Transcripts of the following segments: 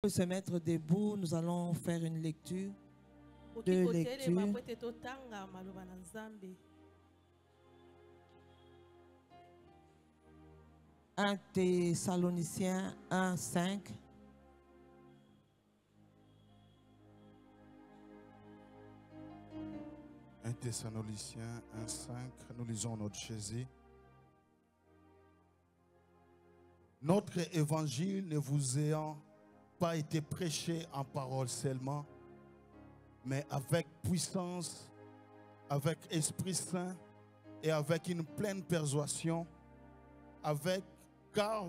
peut se mettre debout, nous allons faire une lecture. Deux lectures. 1 Thessaloniciens 1, 5. Un Thessaloniciens 1, 5. Nous lisons notre Jésus. Notre évangile ne vous ayant pas été prêché en parole seulement, mais avec puissance, avec Esprit Saint et avec une pleine persuasion, car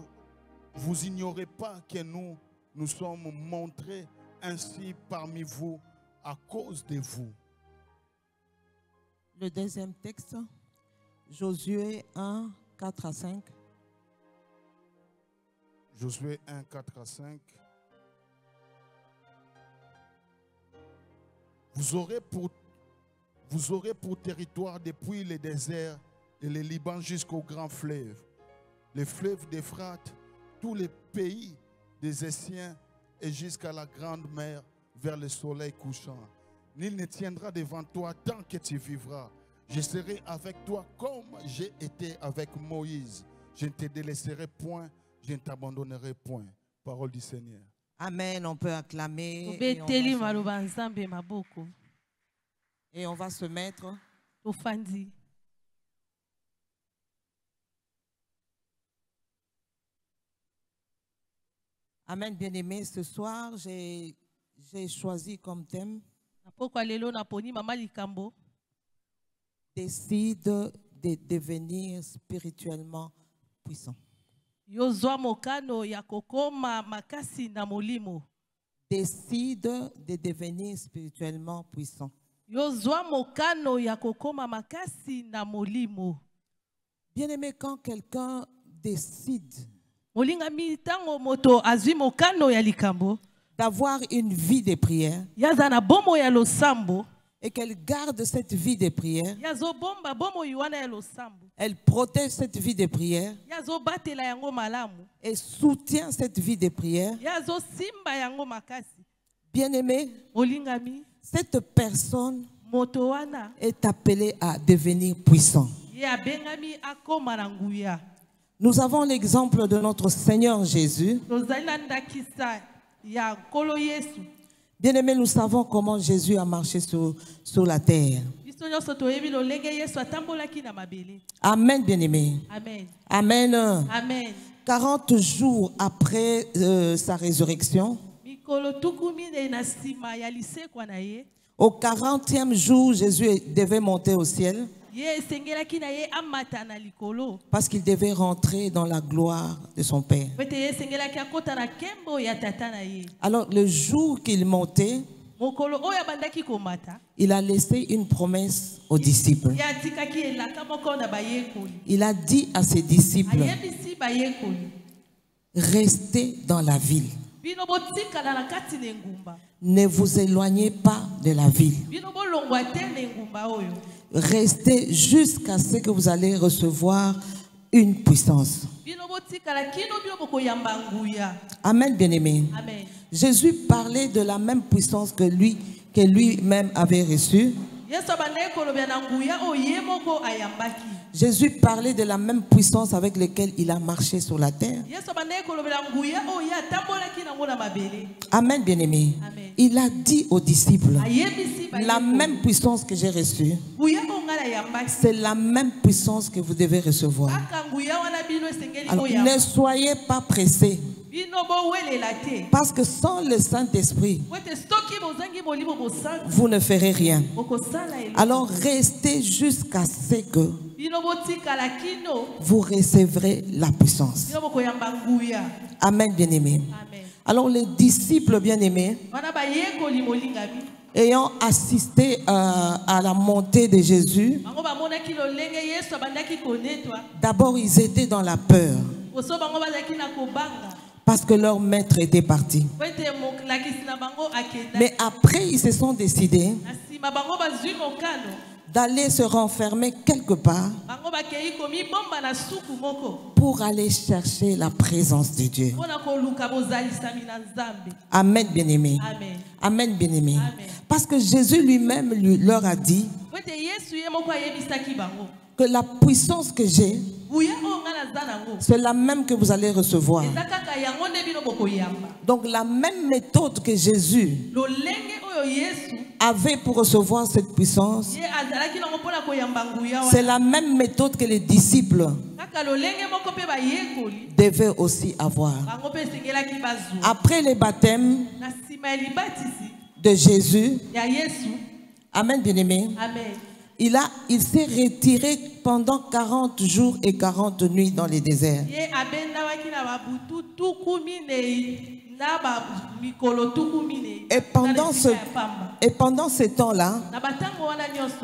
vous ignorez pas que nous sommes montrés ainsi parmi vous à cause de vous. Le deuxième texte, Josué 1, 4 à 5. Josué 1, 4 à 5. Vous aurez pour territoire depuis le désert et le Liban jusqu'au grand fleuve, le fleuve d'Euphrate, tous les pays des Essiens et jusqu'à la grande mer vers le soleil couchant. Nul ne tiendra devant toi tant que tu vivras. Je serai avec toi comme j'ai été avec Moïse. Je ne te délaisserai point, je ne t'abandonnerai point. Parole du Seigneur. Amen, on peut acclamer. Et on va se mettre. Amen, bien-aimés. Ce soir, j'ai choisi comme thème décide de devenir spirituellement puissant. Décide de devenir spirituellement puissant. Bien-aimé, quand quelqu'un décide d'avoir une vie de prière et qu'elle garde cette vie de prière, elle protège cette vie de prière et soutient cette vie de prière, bien-aimé, cette personne est appelée à devenir puissant. Nous avons l'exemple de notre Seigneur Jésus. Bien-aimés, nous savons comment Jésus a marché sur la terre. Amen, bien-aimés. Amen. Amen. Amen. 40 jours après sa résurrection, au 40e jour, Jésus devait monter au ciel parce qu'il devait rentrer dans la gloire de son Père. Alors, le jour qu'il montait, il a laissé une promesse aux disciples. Il a dit à ses disciples, restez dans la ville. Ne vous éloignez pas de la ville. Restez jusqu'à ce que vous allez recevoir une puissance. Amen, bien-aimé. Jésus parlait de la même puissance que lui-même avait reçue. Jésus parlait de la même puissance avec laquelle il a marché sur la terre. Amen, bien-aimé. Il a dit aux disciples, la même puissance que j'ai reçue, c'est la même puissance que vous devez recevoir. Alors, ne soyez pas pressés. Parce que sans le Saint-Esprit, vous ne ferez rien. Alors restez jusqu'à ce que vous recevrez la puissance. Amen, bien-aimés. Alors les disciples bien-aimés, ayant assisté à la montée de Jésus, d'abord ils étaient dans la peur. Parce que leur maître était parti. Mais après, ils se sont décidés d'aller se renfermer quelque part pour aller chercher la présence de Dieu. Amen, bien-aimé. Amen, bien-aimé. Parce que Jésus lui-même leur a dit que la puissance que j'ai, c'est la même que vous allez recevoir. Donc la même méthode que Jésus avait pour recevoir cette puissance, c'est la même méthode que les disciples devaient aussi avoir. Après les baptêmes de Jésus, amen, bien-aimé, il s'est retiré pendant 40 jours et 40 nuits dans les déserts. Et pendant ce temps-là,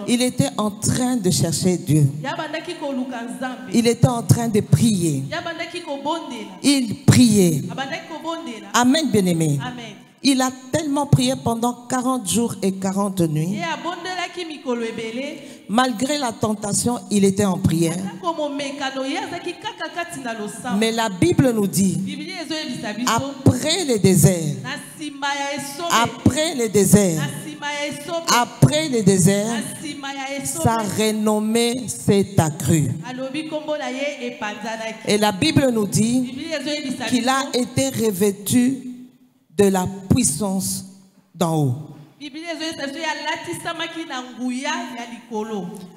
il était en train de chercher Dieu. Il était en train de prier. Il priait. Amen, bien-aimé. Il a tellement prié pendant 40 jours et 40 nuits. Malgré la tentation, il était en prière. Mais la Bible nous dit, après le désert, sa renommée s'est accrue. Et la Bible nous dit qu'il a été revêtu de la puissance d'en haut.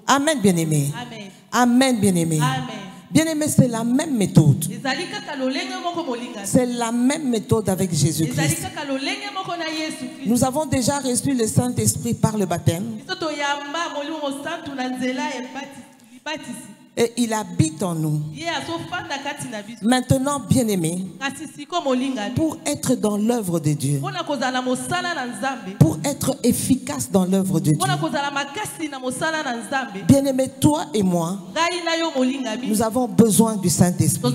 Amen, bien-aimé. Amen, bien-aimé. Bien-aimé, c'est la même méthode. C'est la même méthode avec Jésus-Christ. Nous avons déjà reçu le Saint-Esprit par le baptême. Et il habite en nous. Maintenant, bien-aimé, pour être dans l'œuvre de Dieu, pour être efficace dans l'œuvre de Dieu, bien-aimé, toi et moi, nous avons besoin du Saint-Esprit.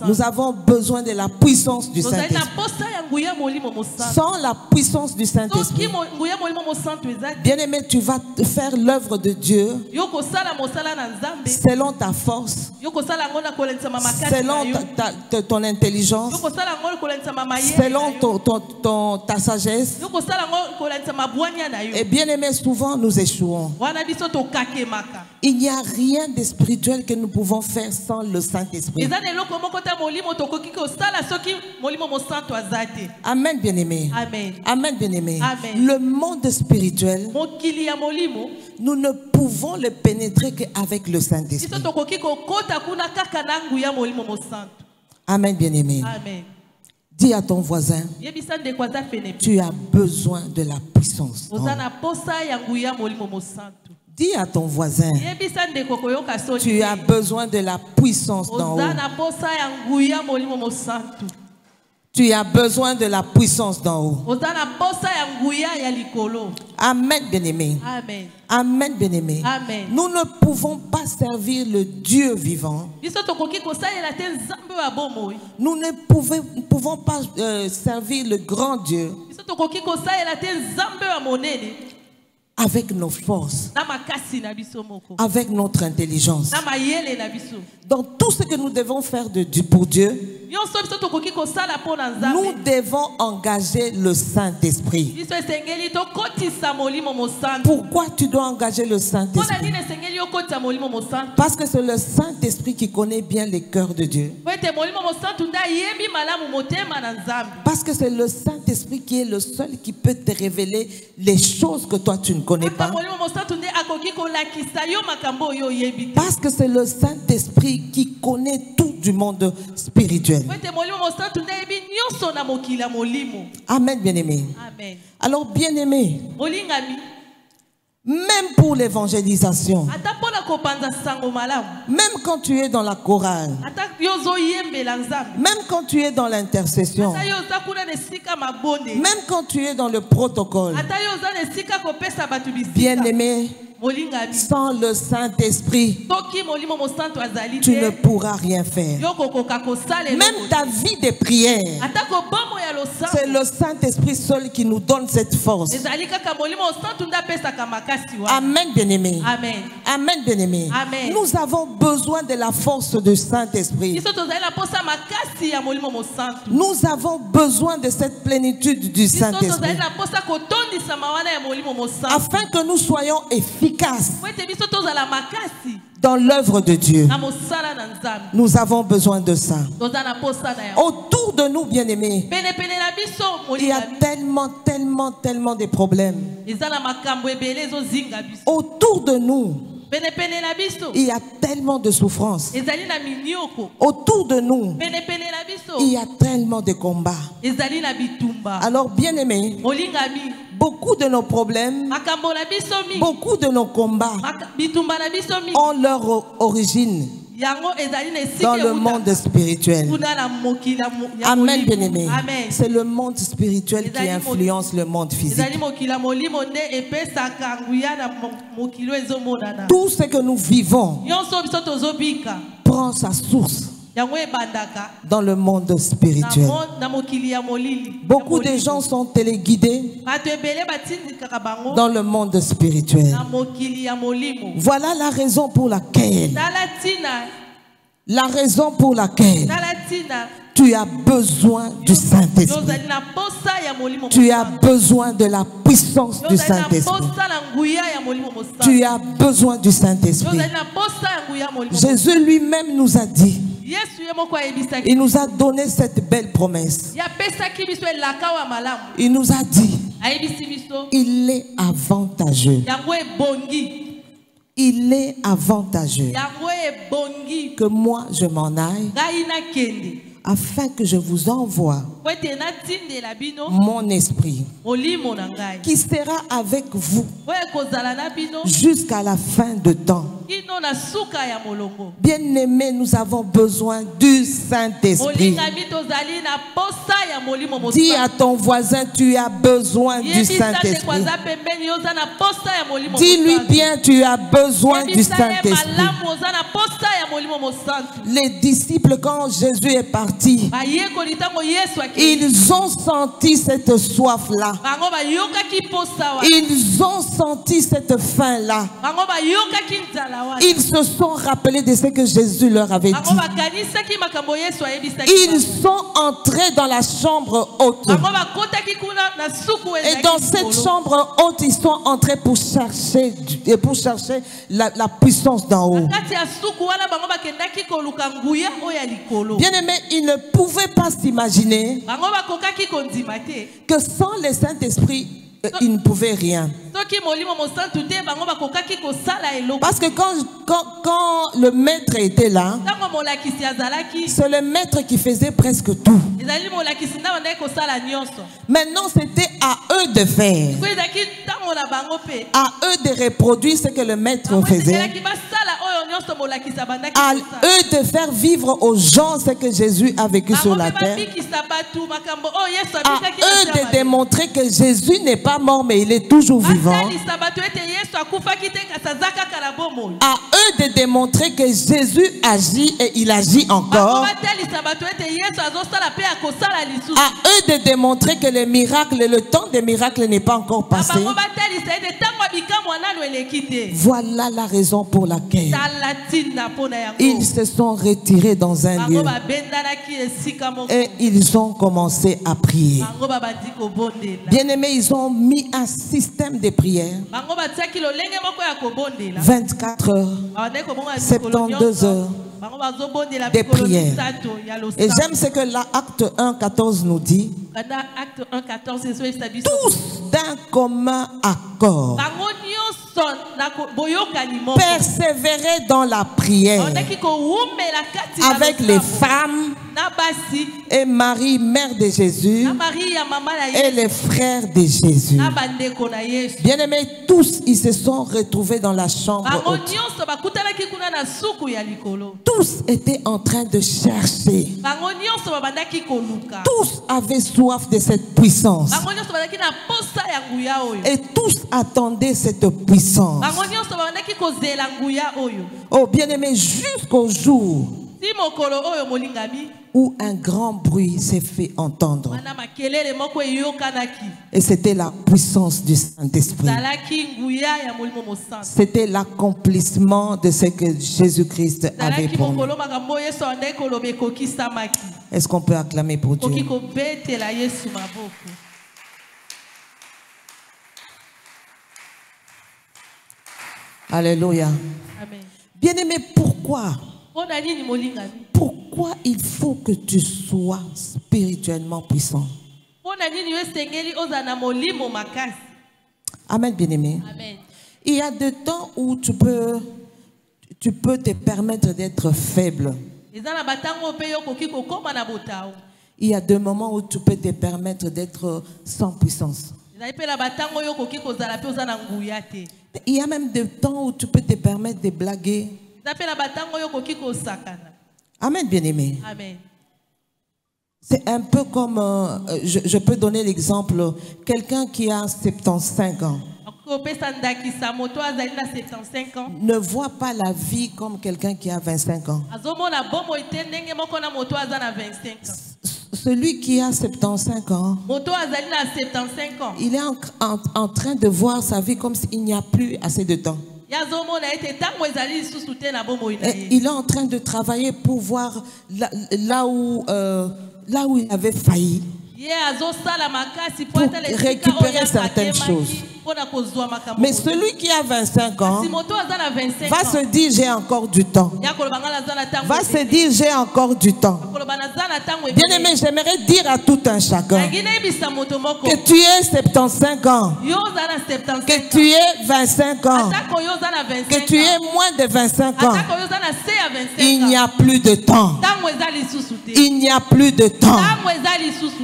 Nous avons besoin de la puissance du Saint-Esprit. Sans la puissance du Saint-Esprit, bien-aimé, tu vas faire l'œuvre de Dieu selon ta force, selon ton intelligence, selon ta sagesse. Et bien aimé, souvent nous échouons. Il n'y a rien de spirituel que nous pouvons faire sans le Saint-Esprit. Amen, bien-aimé. Amen, bien-aimé. Le monde spirituel, nous ne pouvons le pénétrer qu'avec le Saint-Esprit. Amen, bien-aimé. Dis à ton voisin, tu as besoin de la puissance. Dis à ton voisin, tu as besoin de la puissance d'en haut. Tu as besoin de la puissance d'en haut. Amen, bien-aimé. Amen, bien-aimé. Nous ne pouvons pas servir le Dieu vivant. Nous ne pouvons pas servir le grand Dieu avec nos forces, avec notre intelligence. Dans tout ce que nous devons faire pour Dieu, nous devons engager le Saint-Esprit. Pourquoi tu dois engager le Saint-Esprit? Parce que c'est le Saint-Esprit qui connaît bien les cœurs de Dieu. Parce que c'est le Saint-Esprit qui est le seul qui peut te révéler les choses que toi tu ne connais pas. Parce que c'est le Saint-Esprit qui connaît tout du monde spirituel. Amen, bien-aimé. Alors, bien-aimé, même pour l'évangélisation, même quand tu es dans la chorale, même quand tu es dans l'intercession, même quand tu es dans le protocole, bien-aimé, Sans le Saint-Esprit, tu ne pourras rien faire. Même ta vie de prière, c'est le Saint-Esprit seul qui nous donne cette force. Amen, bien-aimé. Amen, bien-aimé. Nous avons besoin de la force du Saint-Esprit. Nous avons besoin de cette plénitude du Saint-Esprit, afin que nous soyons efficaces dans l'œuvre de Dieu. Nous avons besoin de ça. Autour de nous, bien-aimés, il y a tellement de problèmes. Autour de nous, il y a tellement de souffrances. Autour de nous, il y a tellement de combats. Alors, bien-aimés, beaucoup de nos problèmes, beaucoup de nos combats ont leur origine dans le monde spirituel. Amen, bien-aimé. C'est le monde spirituel qui influence le monde physique. Tout ce que nous vivons prend sa source dans le monde spirituel. Beaucoup de gens sont téléguidés dans le monde spirituel. Voilà la raison pour laquelle tu as besoin du Saint-Esprit. Tu as besoin de la puissance du Saint-Esprit. Tu as besoin du Saint-Esprit. Jésus lui-même nous a dit, il nous a donné cette belle promesse. Il nous a dit, il est avantageux. Il est avantageux que moi je m'en aille, afin que je vous envoie mon esprit qui sera avec vous jusqu'à la fin de temps. Bien-aimés, nous avons besoin du Saint-Esprit. Dis à ton voisin, tu as besoin du Saint-Esprit. Dis-lui bien, tu as besoin du Saint-Esprit. Les disciples, quand Jésus est parti, ils ont senti cette soif-là. Ils ont senti cette faim-là. Ils se sont rappelés de ce que Jésus leur avait dit. Ils sont entrés dans la chambre haute. Et dans cette chambre haute, ils sont entrés pour chercher la puissance d'en haut. Bien-aimés, ils ne pouvaient pas s'imaginer que sans le Saint-Esprit, ils ne pouvaient rien. Parce que quand le maître était là, c'est le maître qui faisait presque tout. Maintenant, c'était à eux de faire, à eux de reproduire ce que le maître faisait, à eux de faire vivre aux gens ce que Jésus a vécu sur la terre, à eux de démontrer que Jésus n'est pas mort mais il est toujours vivant, à eux de démontrer que Jésus agit et il agit encore, à eux de démontrer que les miracles, le temps des miracles n'est pas encore passé. Voilà la raison pour laquelle ils se sont retirés dans un lieu et ils ont commencé à prier. Bien-aimés, ils ont mis un système de prière, 24 heures, 72 heures de prière. Et j'aime ce que l'Acte 1:14 nous dit. Tous d'un commun accord persévérer dans la prière avec les femmes et Marie, mère de Jésus, et les frères de Jésus. Bien-aimés, tous ils se sont retrouvés dans la chambre haute. Tous étaient en train de chercher. Tous avaient soif de cette puissance. Et tous attendaient cette puissance. Oh bien-aimé, jusqu'au jour où un grand bruit s'est fait entendre. Et c'était la puissance du Saint-Esprit. C'était l'accomplissement de ce que Jésus-Christ avait promis. Est-ce qu'on peut acclamer pour Dieu? Alléluia. Bien-aimé, pourquoi il faut que tu sois spirituellement puissant? Amen, bien-aimé. Il y a des temps où tu peux te permettre d'être faible. Il y a des moments où tu peux te permettre d'être sans puissance. Il y a même des temps où tu peux te permettre de blaguer. Amen, bien-aimé. C'est un peu comme, je peux donner l'exemple, quelqu'un qui a 75 ans ne voit pas la vie comme quelqu'un qui a 25 ans. Celui qui a 75 ans, il est en train de voir sa vie comme s'il n'y a plus assez de temps. Et il est en train de travailler pour voir là où il avait failli, pour récupérer certaines choses. Mais celui qui a 25 ans va se dire j'ai encore du temps. Va se dire j'ai encore du temps. Bien-aimé, j'aimerais dire à tout un chacun que tu aies 75 ans, que tu aies 25 ans, que tu aies moins de 25 ans. Il n'y a plus de temps. Il n'y a plus de temps.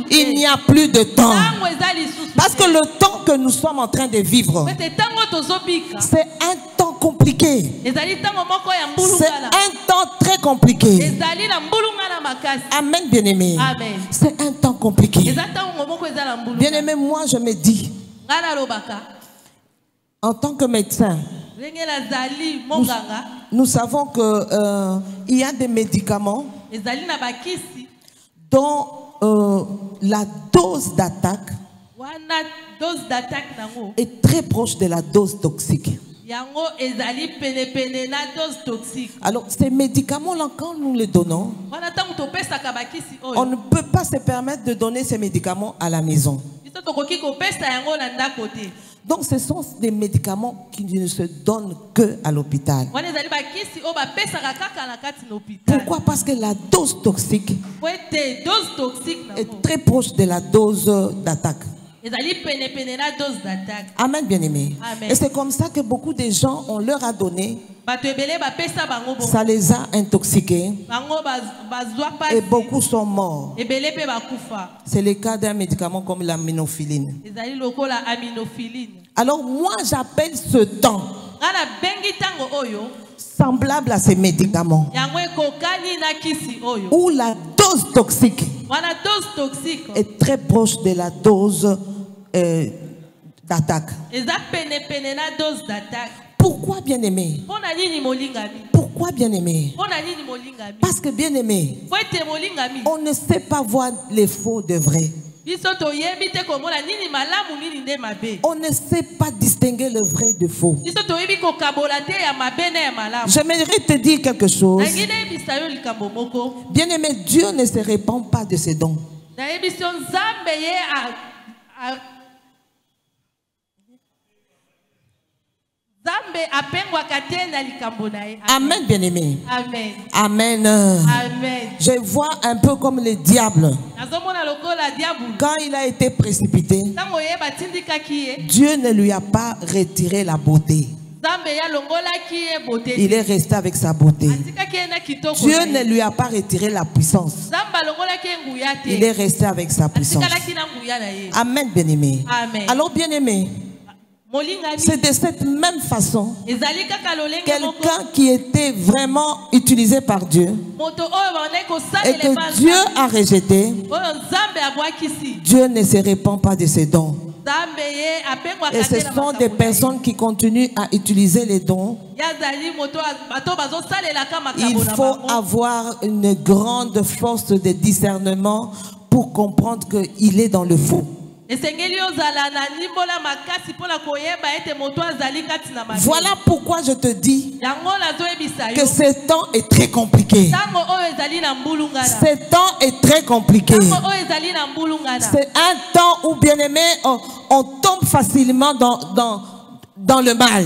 Il n'y a plus de temps. Parce que le temps que nous sommes en train de vivre, c'est un temps compliqué. C'est un temps très compliqué. Amen, bien-aimé. C'est un temps compliqué. Bien-aimé, moi je me dis, en tant que médecin, nous savons qu'il y a des médicaments dont la dose d'attaque est très proche de la dose toxique. Alors ces médicaments-là, quand nous les donnons, on ne peut pas se permettre de donner ces médicaments à la maison. Donc ce sont des médicaments qui ne se donnent que à l'hôpital. Pourquoi? Parce que la dose toxique est très proche de la dose d'attaque. Amen, bien-aimé. Et c'est comme ça que beaucoup de gens, on leur a donné, ça les a intoxiqués et beaucoup sont morts. C'est le cas d'un médicament comme l'aminophiline. Alors moi j'appelle ce temps semblable à ces médicaments où la dose toxique est très proche de la dose d'attaque. Pourquoi, bien-aimé? Pourquoi, bien-aimé? Parce que, bien-aimé, on ne sait pas voir les faux de vrais. On ne sait pas distinguer le vrai de faux. J'aimerais te dire quelque chose. Bien-aimé, Dieu ne se répand pas de ses dons. Amen, bien-aimé. Amen. Amen. Amen. Je vois un peu comme le diable. Quand il a été précipité, Dieu ne lui a pas retiré la beauté. Il est resté avec sa beauté. Dieu ne lui a pas retiré la puissance. Il est resté avec sa puissance. Amen, bien-aimé. Alors, bien-aimé, C'est de cette même façon quelqu'un qui était vraiment utilisé par Dieu et que Dieu a rejeté, Dieu ne se répand pas de ses dons. Et ce sont des personnes qui continuent à utiliser les dons. Il faut avoir une grande force de discernement pour comprendre qu'il est dans le faux. Voilà pourquoi je te dis que ce temps est très compliqué. Ce temps est très compliqué. C'est un temps où, bien aimé, on tombe facilement dans le mal.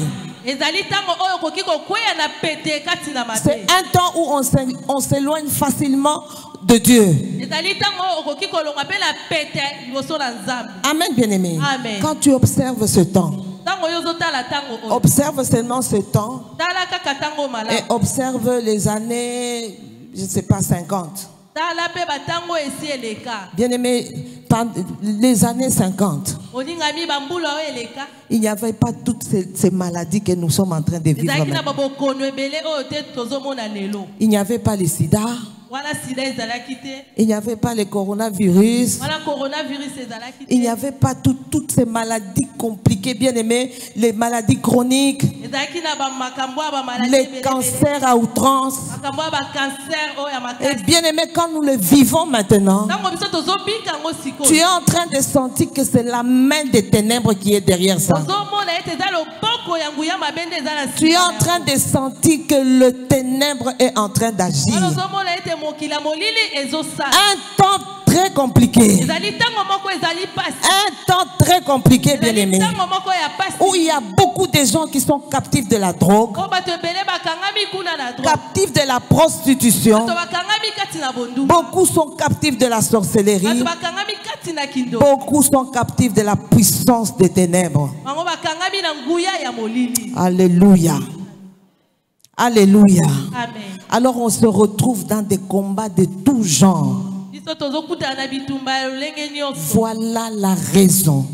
C'est un temps où on s'éloigne facilement de Dieu. Amen, bien-aimé. Quand tu observes ce temps, observe seulement ce temps et observe les années, je ne sais pas, 50. Bien-aimé, les années 50, il n'y avait pas toutes ces maladies que nous sommes en train de vivre maintenant. Il n'y avait pas le sida. Il n'y avait pas le coronavirus. Il n'y avait pas toutes ces maladies compliquées, bien aimées, les maladies chroniques, les cancers à outrance. Et bien aimé, quand nous le vivons maintenant, tu es en train de sentir que c'est la main des ténèbres qui est derrière ça. Tu es en train de sentir que le ténèbre est en train d'agir. Un temps très compliqué. Un temps très compliqué, bien aimé. Où il y a beaucoup de gens qui sont captifs de la drogue, captifs de la prostitution. Beaucoup sont captifs de la sorcellerie. Beaucoup sont captifs de la puissance des ténèbres. Alléluia. Alléluia. Amen. Alors on se retrouve dans des combats de tout genre. Voilà la raison.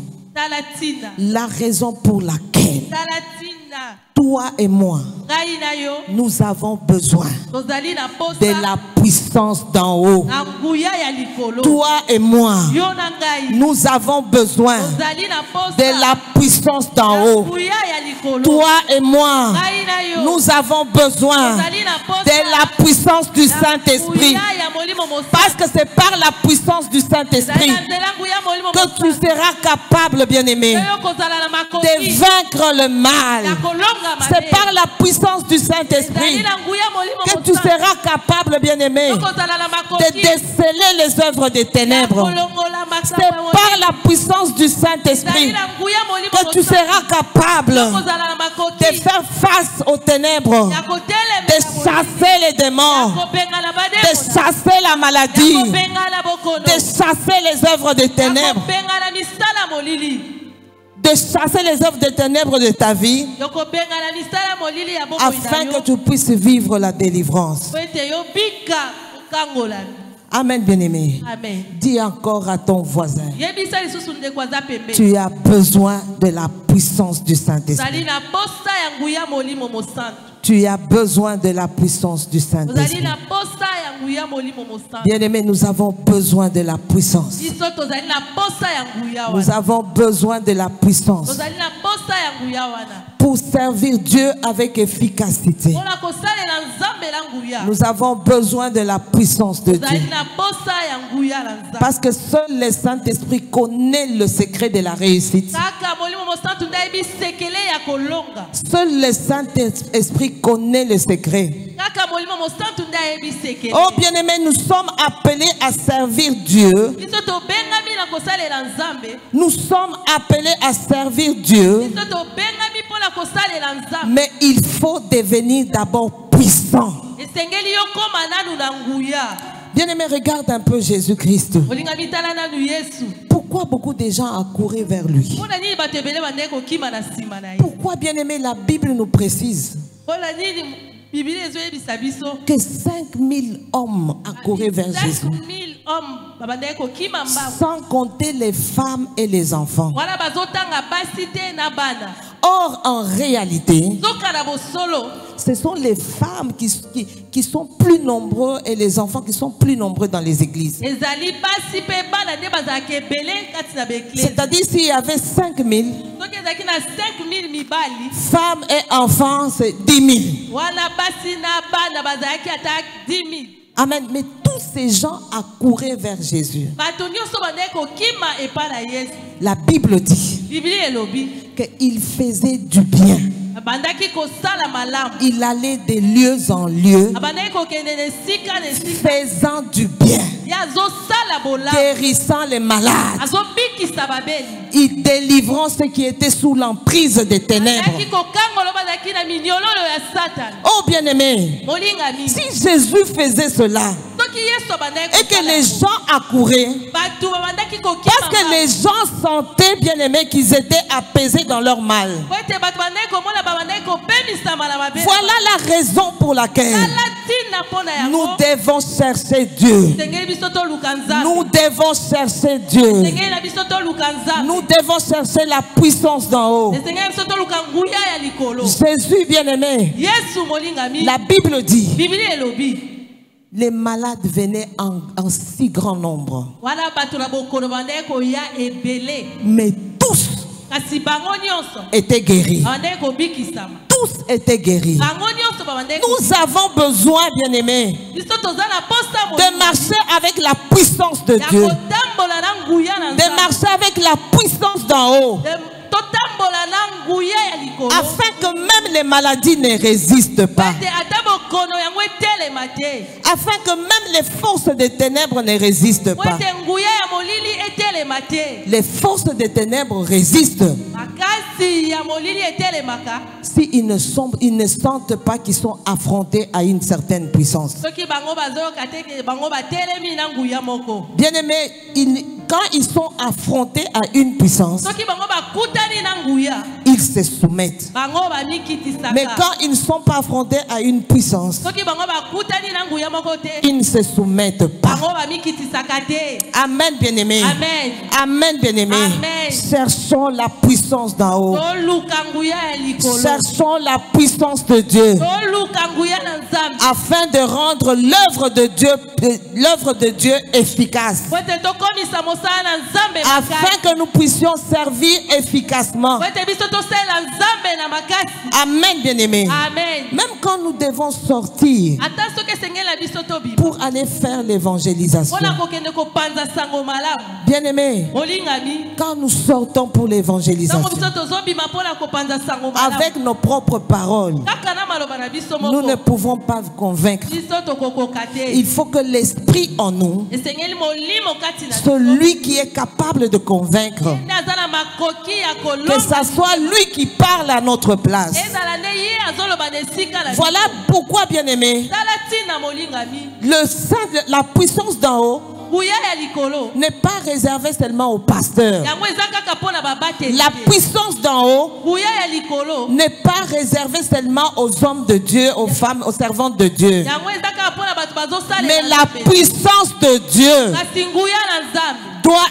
La raison pour laquelle toi et moi, nous avons besoin de la puissance d'en haut. Toi et moi, nous avons besoin de la puissance d'en haut. Toi et moi, nous avons besoin de la puissance du Saint-Esprit. Parce que c'est par la puissance du Saint-Esprit que tu seras capable, bien-aimé, de vaincre le mal. C'est par la puissance du Saint-Esprit que tu seras capable, bien-aimé, de déceler les œuvres des ténèbres. C'est par la puissance du Saint-Esprit que tu seras capable de faire face aux ténèbres, de chasser les démons, de chasser la maladie, de chasser les œuvres des ténèbres, de chasser les œuvres des ténèbres de ta vie, afin que tu puisses vivre la délivrance. Amen, bien-aimé. Dis encore à ton voisin, tu as besoin de la puissance du Saint-Esprit. Tu as besoin de la puissance du Saint-Esprit. Bien-aimés, nous avons besoin de la puissance. Nous avons besoin de la puissance pour servir Dieu avec efficacité. Nous avons besoin de la puissance de Dieu. Parce que seul le Saint-Esprit connaît le secret de la réussite. Seul le Saint-Esprit connaît le secret. Oh bien-aimés, nous sommes appelés à servir Dieu. Nous sommes appelés à servir Dieu. Mais il faut devenir d'abord puissant. Bien-aimé, regarde un peu Jésus-Christ. Pourquoi beaucoup de gens accourent vers lui? Pourquoi, bien-aimé, la Bible nous précise que 5000 hommes accouraient vers Jésus? sans compter les femmes et les enfants. Or, en réalité, ce sont les femmes qui sont plus nombreux et les enfants qui sont plus nombreux dans les églises. C'est-à-dire s'il y avait 5 000 femmes et enfants, c'est 10 000. Amen. Mais tous ces gens accouraient vers Jésus. La Bible dit qu'il faisait du bien. Il allait de lieu en lieu, faisant du bien, guérissant les malades, il délivrant ceux qui étaient sous l'emprise des ténèbres. Oh bien-aimé, si Jésus faisait cela et que les gens accouraient, parce que les gens sentaient, bien-aimé, qu'ils étaient apaisés dans leur mal. Voilà la raison pour laquelle nous devons chercher Dieu. Nous devons chercher Dieu. Nous devons chercher la puissance d'en haut. Jésus bien-aimé, la Bible dit, les malades venaient en si grand nombre. Mais tous étaient guéris. Tous étaient guéris. Nous avons besoin, bien-aimés, de marcher avec la puissance de Dieu, de marcher avec la puissance d'en haut, afin que même les maladies ne résistent pas, afin que même les forces des ténèbres ne résistent pas. Les forces des ténèbres résistent si ils ne sentent pas qu'ils sont affrontés à une certaine puissance. Bien-aimés, quand ils sont affrontés à une puissance, ils se soumettent. Mais quand ils ne sont pas affrontés à une puissance, ils ne se soumettent pas. Amen, bien-aimés. Amen, bien-aimés. Cherchons la puissance d'en haut. Cherchons la puissance de Dieu, afin de rendre l'œuvre de Dieu efficace, afin que nous puissions servir efficacement. Amen, bien-aimés. Même quand nous devons sortir pour aller faire l'évangélisation, bien-aimés, quand nous sortons pour l'évangélisation avec nos propres paroles, nous ne pouvons pas convaincre. Il faut que l'esprit en nous, celui qui est capable de convaincre, que ce soit lui qui parle à notre place. Voilà pourquoi, bien-aimé, la puissance d'en haut n'est pas réservée seulement aux pasteurs. La puissance d'en haut n'est pas réservée seulement aux hommes de Dieu, aux femmes, aux servantes de Dieu. Mais la puissance de Dieu doit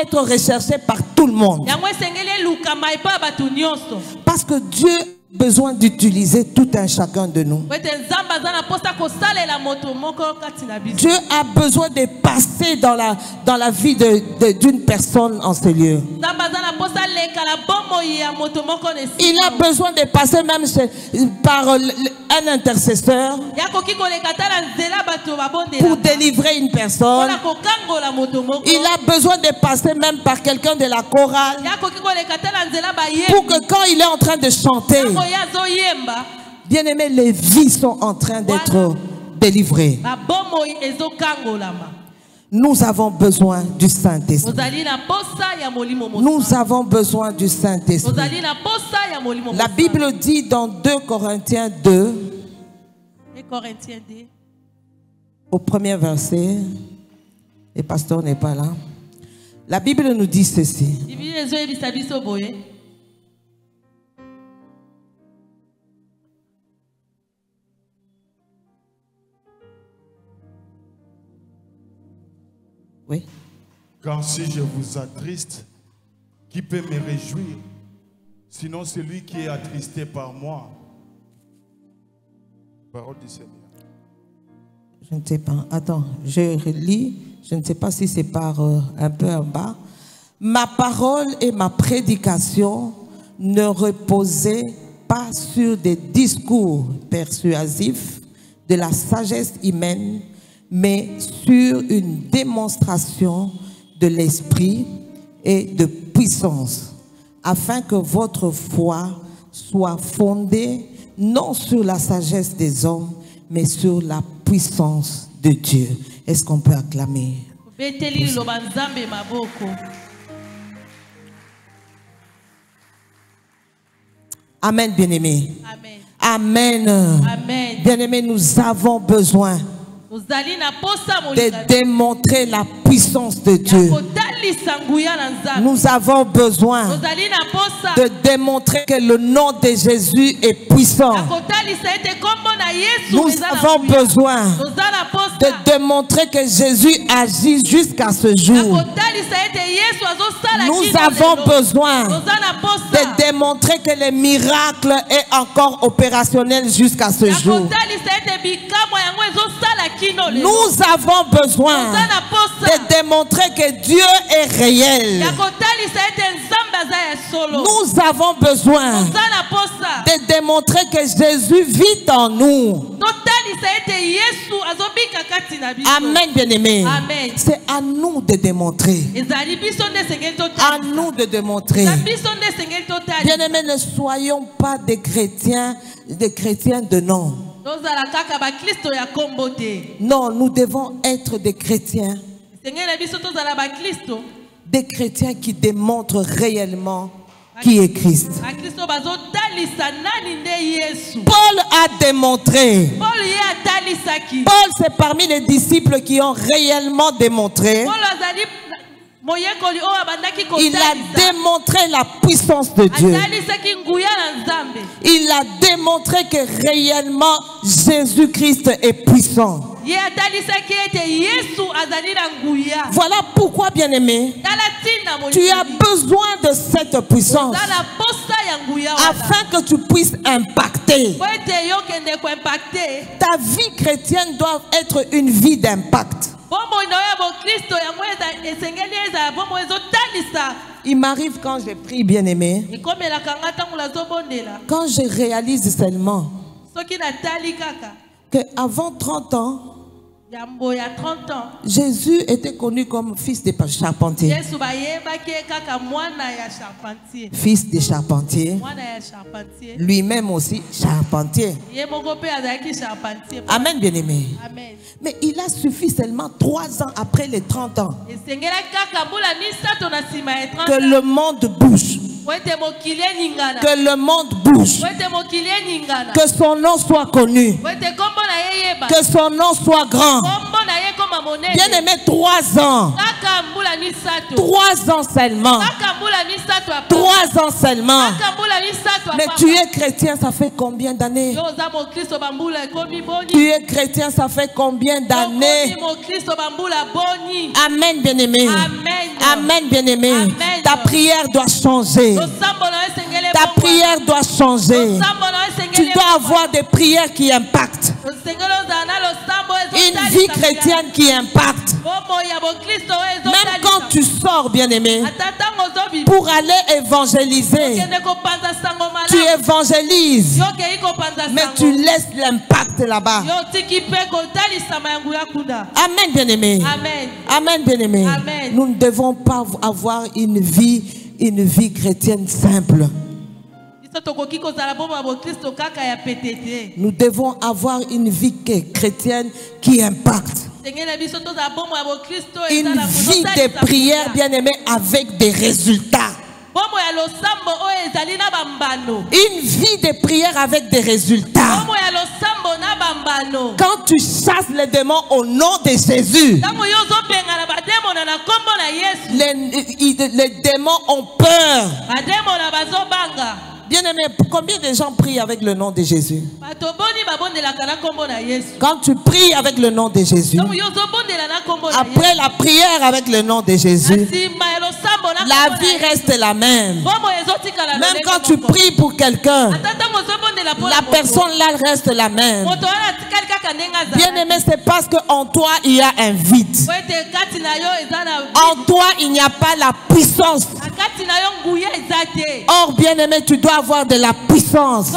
être recherchée par tout le monde. Parce que Dieu a besoin d'utiliser tout un chacun de nous. Dieu a besoin de passer dans la vie d'une personne en ce lieu. Il a besoin de passer même par un intercesseur pour délivrer une personne. Il a besoin de passer même par quelqu'un de la chorale pour que quand il est en train de chanter, bien aimé, les vies sont en train d'être délivrées. Nous avons besoin du Saint-Esprit. Nous avons besoin du Saint-Esprit. La Bible dit dans 2 Corinthiens 2, au premier verset, et pasteur n'est pas là, la Bible nous dit ceci. Car si je vous attriste, qui peut me réjouir? Sinon celui qui est attristé par moi. Parole du Seigneur. Je ne sais pas. Attends, je relis. Je ne sais pas si c'est par un peu en bas. Ma parole et ma prédication ne reposaient pas sur des discours persuasifs de la sagesse humaine, mais sur une démonstration de l'esprit et de puissance, afin que votre foi soit fondée non sur la sagesse des hommes, mais sur la puissance de Dieu. Est-ce qu'on peut acclamer? Amen, bien-aimé. Amen. Amen. Bien-aimé, nous avons besoin de démontrer la puissance de Dieu. Nous avons besoin de démontrer que le nom de Jésus est puissant. Nous avons besoin de démontrer que Jésus agit jusqu'à ce jour. Nous avons besoin de démontrer que le miracle est encore opérationnel jusqu'à ce jour. Nous avons besoin de démontrer que Dieu est réel. Nous avons besoin de démontrer que Jésus vit en nous. Amen, bien-aimé. C'est à nous de démontrer. À nous de démontrer. Bien-aimé, ne soyons pas des chrétiens de nom. Non, nous devons être des chrétiens. Des chrétiens qui démontrent réellement qui est Christ. Paul a démontré. Paul, c'est parmi les disciples qui ont réellement démontré. Il a démontré la puissance de Dieu. Il a démontré que réellement Jésus-Christ est puissant. Voilà pourquoi, bien-aimé, tu as besoin de cette puissance afin que tu puisses impacter. Ta vie chrétienne doit être une vie d'impact. Il m'arrive quand je prie, bien-aimé, quand je réalise seulement qu'avant 30 ans, Jésus était connu comme fils de charpentier. Fils de charpentier. Lui-même aussi charpentier. Amen, bien-aimé. Mais il a suffi seulement 3 ans après les 30 ans que le monde bouge. Que le monde bouge. Que son nom soit connu. Que son nom soit grand. Bien aimé, 3 ans. 3 ans seulement. 3 ans seulement. Mais tu es chrétien, ça fait combien d'années? Tu es chrétien, ça fait combien d'années? Amen, bien-aimé. Amen, bien-aimé. Ta prière doit changer. Ta prière doit changer. Tu dois avoir des prières qui impactent. Une vie chrétienne qui impacte. Même quand tu sors, bien-aimé, pour aller évangéliser, tu évangélises, mais tu laisses l'impact là-bas. Amen, bien-aimé. Amen, bien-aimé. Nous ne devons pas avoir une vie chrétienne simple. Nous devons avoir une vie chrétienne qui impacte. Une vie de prière, bien-aimé, avec des résultats. Une vie de prière avec des résultats. Quand tu chasses les démons au nom de Jésus, les démons ont peur. Bien-aimé, combien de gens prient avec le nom de Jésus? Quand tu pries avec le nom de Jésus, après la prière avec le nom de Jésus, la vie reste la même. Même quand tu pries pour quelqu'un, la personne là reste la même. Bien aimé, c'est parce qu'en toi il y a un vide. En toi il n'y a pas la puissance. Or, bien aimé, tu dois avoir de la puissance.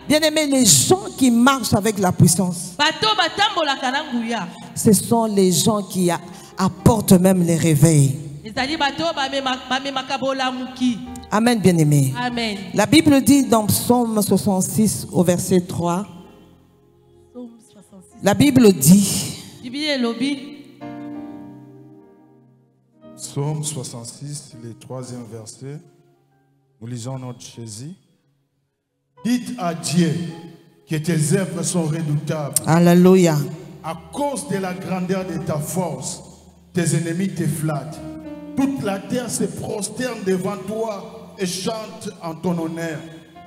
Bien aimé, les gens qui marchent avec la puissance, ce sont les gens qui apportent même les réveils. Amen, bien aimé. Amen. La Bible dit dans Psaume 66 au verset 3. La Bible dit. Psaume 66, le 3e verset. Nous lisons notre Jésus. Dites à Dieu que tes œuvres sont redoutables. Alléluia. À cause de la grandeur de ta force, tes ennemis te flattent. Toute la terre se prosterne devant toi et chante en ton honneur.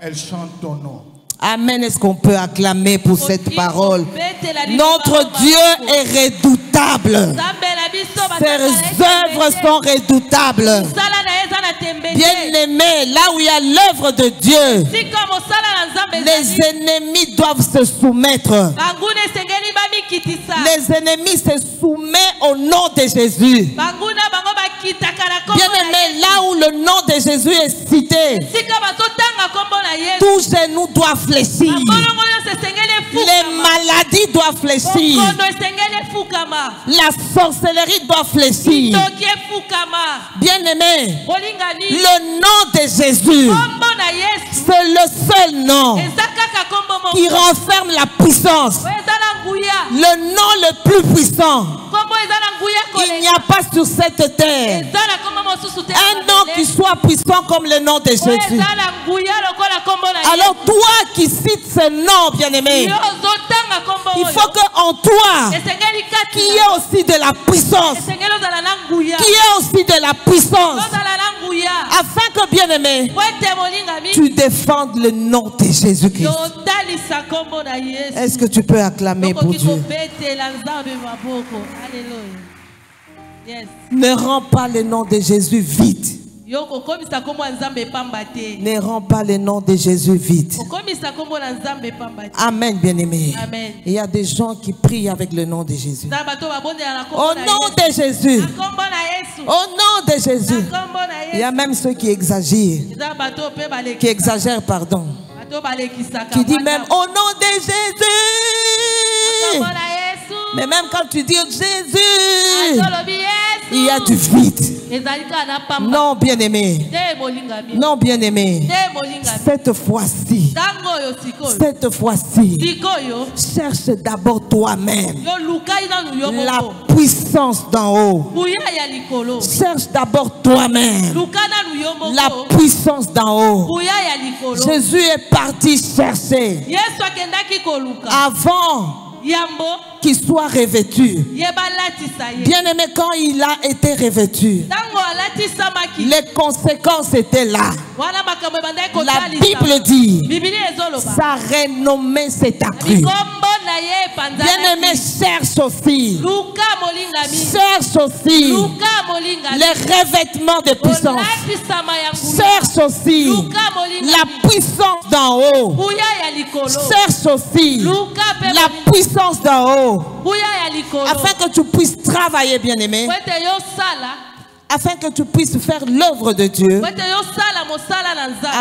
Elle chante ton nom. Amen. Est-ce qu'on peut acclamer pour cette parole? Notre Dieu est redoutable. Ses œuvres sont redoutables. Bien aimé, là où il y a l'œuvre de Dieu, les ennemis doivent se soumettre. Les ennemis se soumettent au nom de Jésus. Bien aimé, là où le nom de Jésus est cité, tous genou doivent fléchir. Les maladies doivent fléchir. La sorcellerie doit fléchir. Bien aimé, le nom de Jésus, c'est le seul nom qui renferme la puissance. Le nom le plus puissant. Il n'y a pas sur cette terre un nom qui soit puissant comme le nom de Jésus. Alors toi qui cites ce nom, bien-aimé, il faut qu'en toi, qu'il y ait aussi de la puissance, qu'il y ait aussi de la puissance, afin que, bien-aimé, tu défendes le nom de Jésus-Christ. Est-ce que tu peux acclamer pour Dieu? Ne rends pas le nom de Jésus vide. Ne rends pas le nom de Jésus vide. Amen, bien-aimé. Il y a des gens qui prient avec le nom de Jésus. Au nom de Jésus. Au nom de Jésus. Il y a même ceux qui exagèrent. Pardon. Qui dit même au nom de Jésus. Mais même quand tu dis Jésus, il y a du vide. Non, bien-aimé. Non, bien-aimé. Cette fois-ci, cherche d'abord toi-même la puissance d'en haut. Cherche d'abord toi-même la puissance d'en haut. Jésus est parti chercher avant qu'il soit revêtu. Bien aimé, quand il a été revêtu, les conséquences étaient là. La Bible dit, sa renommée s'est accrue. Bien aimé, cherche aussi les revêtements de puissance. Cherche aussi la puissance d'en haut. Cherche aussi la puissance d'en haut. Afin que tu puisses travailler, bien aimé. Afin que tu puisses faire l'œuvre de Dieu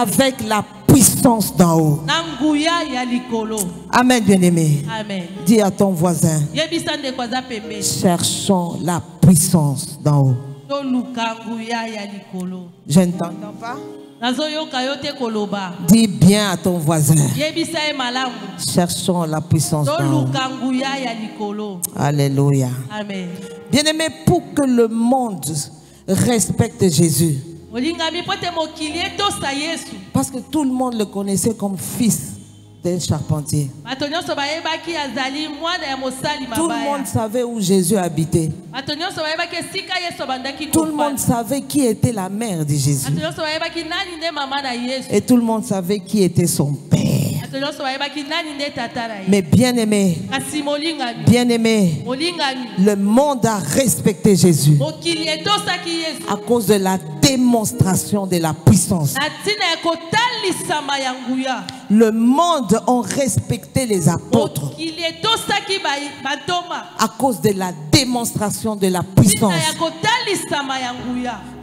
avec la puissance d'en haut. Amen, bien aimé. Dis à ton voisin, cherchons la puissance d'en haut. Je ne t'entends pas. Dis bien à ton voisin, cherchons la puissance d'en haut. Alléluia. Bien aimé, pour que le monde respecte Jésus, parce que tout le monde le connaissait comme fils d'un charpentier. Tout le monde savait où Jésus habitait. Tout le monde savait qui était la mère de Jésus. Et tout le monde savait qui était son père. Mais bien-aimé, le monde a respecté Jésus à cause de la démonstration de la puissance. Le monde a respecté les apôtres à cause de la démonstration de la puissance.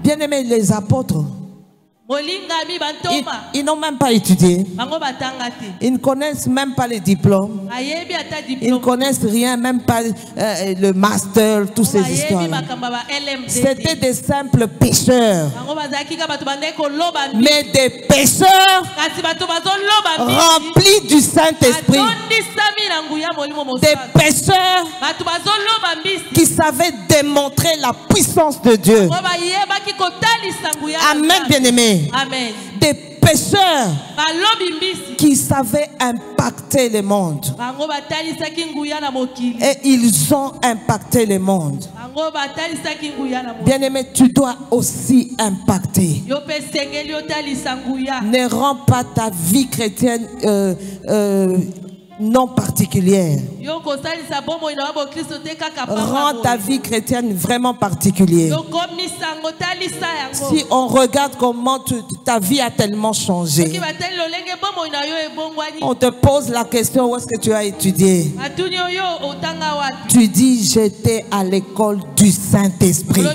Bien-aimés, les apôtres, ils n'ont même pas étudié. Ils ne connaissent même pas les diplômes. Ils ne connaissent rien, même pas le master, toutes ces histoires. C'était des simples pécheurs. Mais des pécheurs remplis du Saint-Esprit. Des pécheurs qui savaient démontrer la puissance de Dieu. Amen, bien-aimés. Amen. Des pécheurs qui savaient impacter le monde. Et ils ont impacté le monde. Bien-aimé, tu dois aussi impacter. Ne rends pas ta vie chrétienne non particulière. Rends ta vie chrétienne vraiment particulière. Si on regarde comment ta vie a tellement changé, on te pose la question, où est-ce que tu as étudié? Tu dis, j'étais à l'école du Saint-Esprit.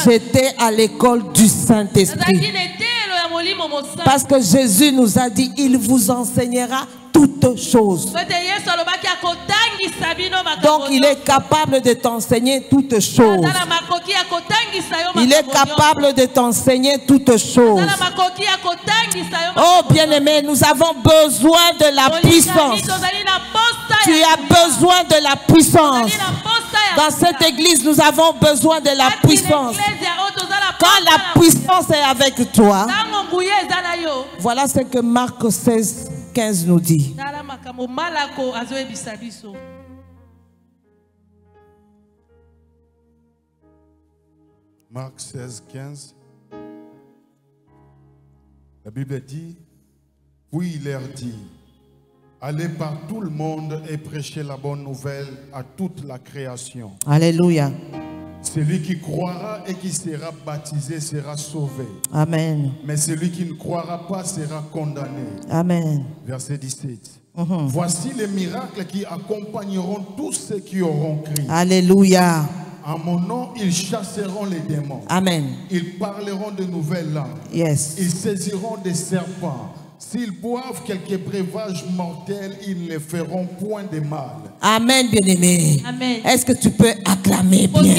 J'étais à l'école du Saint-Esprit. Parce que Jésus nous a dit, il vous enseignera toutes choses. Donc il est capable de t'enseigner toutes choses. Il est capable de t'enseigner toutes choses. Oh bien-aimé, nous avons besoin de la puissance. Tu as besoin de la puissance. Dans cette église, nous avons besoin de la puissance. Quand la puissance est avec toi, voilà ce que Marc 16, 15 nous dit. Marc 16, 15. La Bible dit, puis il leur dit, allez par tout le monde et prêchez la bonne nouvelle à toute la création. Alléluia. Celui qui croira et qui sera baptisé sera sauvé. Amen. Mais celui qui ne croira pas sera condamné. Amen. Verset 17. Voici les miracles qui accompagneront tous ceux qui auront crié. Alléluia. En mon nom, ils chasseront les démons. Amen. Ils parleront de nouvelles langues. Yes. Ils saisiront des serpents. S'ils boivent quelques breuvages mortels, ils ne feront point de mal. Amen, bien-aimé. Est-ce que tu peux acclamer bien?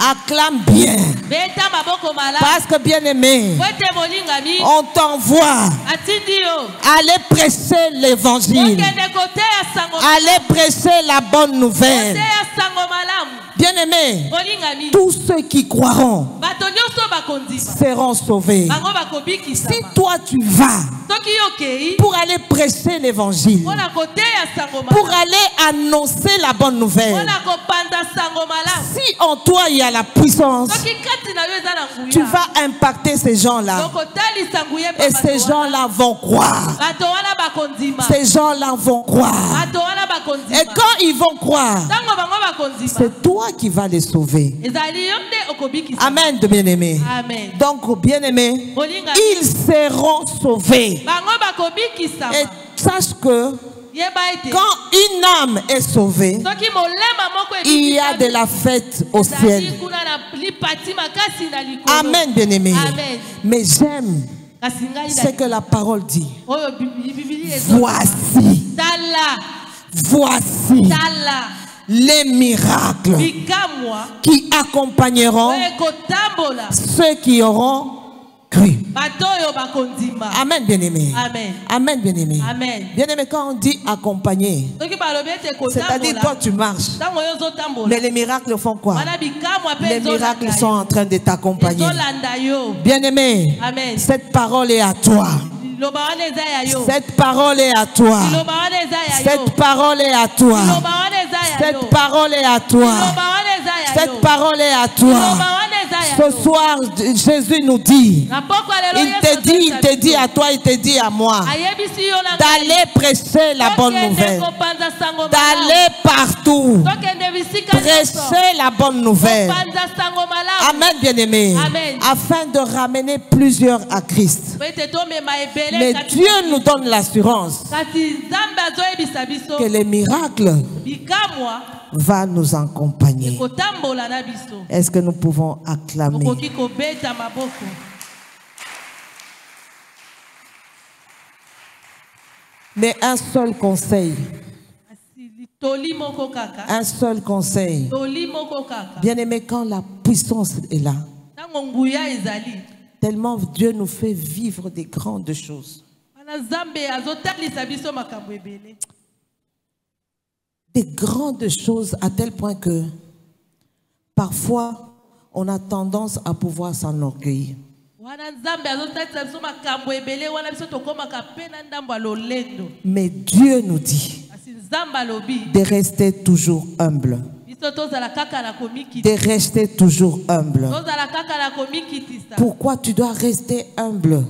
Acclame bien. Parce que, bien-aimé, on t'envoie. Allez prêcher l'évangile. Allez prêcher la bonne nouvelle. Bien-aimés, tous ceux qui croiront seront sauvés. Si toi tu vas pour aller prêcher l'évangile, pour aller annoncer la bonne nouvelle, si en toi il y a la puissance, tu vas impacter ces gens-là. Et ces gens-là vont croire. Ces gens-là vont croire. Et quand ils vont croire, c'est toi qui vas les sauver. Amen, bien-aimés. Donc, bien-aimés, ils seront sauvés. Et sache que quand une âme est sauvée, il y a de la fête au ciel. Amen, bien-aimés. Mais j'aime ce que la parole dit. Voici les miracles qui accompagneront ceux qui auront cru. Amen, bien-aimé. Amen, bien-aimé. Bien-aimé, quand on dit accompagner, c'est-à-dire toi tu marches, mais les miracles font quoi? Les miracles sont en train de t'accompagner. Bien-aimé, cette parole est à toi. Cette parole est à toi. Cette parole est à toi. Cette parole est à toi. Cette parole est à toi. Ce soir, Jésus nous dit, il te dit à toi, il te dit à moi, d'aller prêcher la bonne nouvelle, d'aller partout, prêcher la bonne nouvelle. Amen, bien-aimé, afin de ramener plusieurs à Christ. Mais Dieu nous donne l'assurance que les miracles va nous accompagner. Est-ce que nous pouvons acclamer? Mais un seul conseil. Un seul conseil. Bien-aimé, quand la puissance est là, tellement Dieu nous fait vivre des grandes choses. Des grandes choses à tel point que parfois on a tendance à pouvoir s'enorgueillir. Mais Dieu nous dit de rester toujours humble. De rester toujours humble. Pourquoi tu dois rester humble?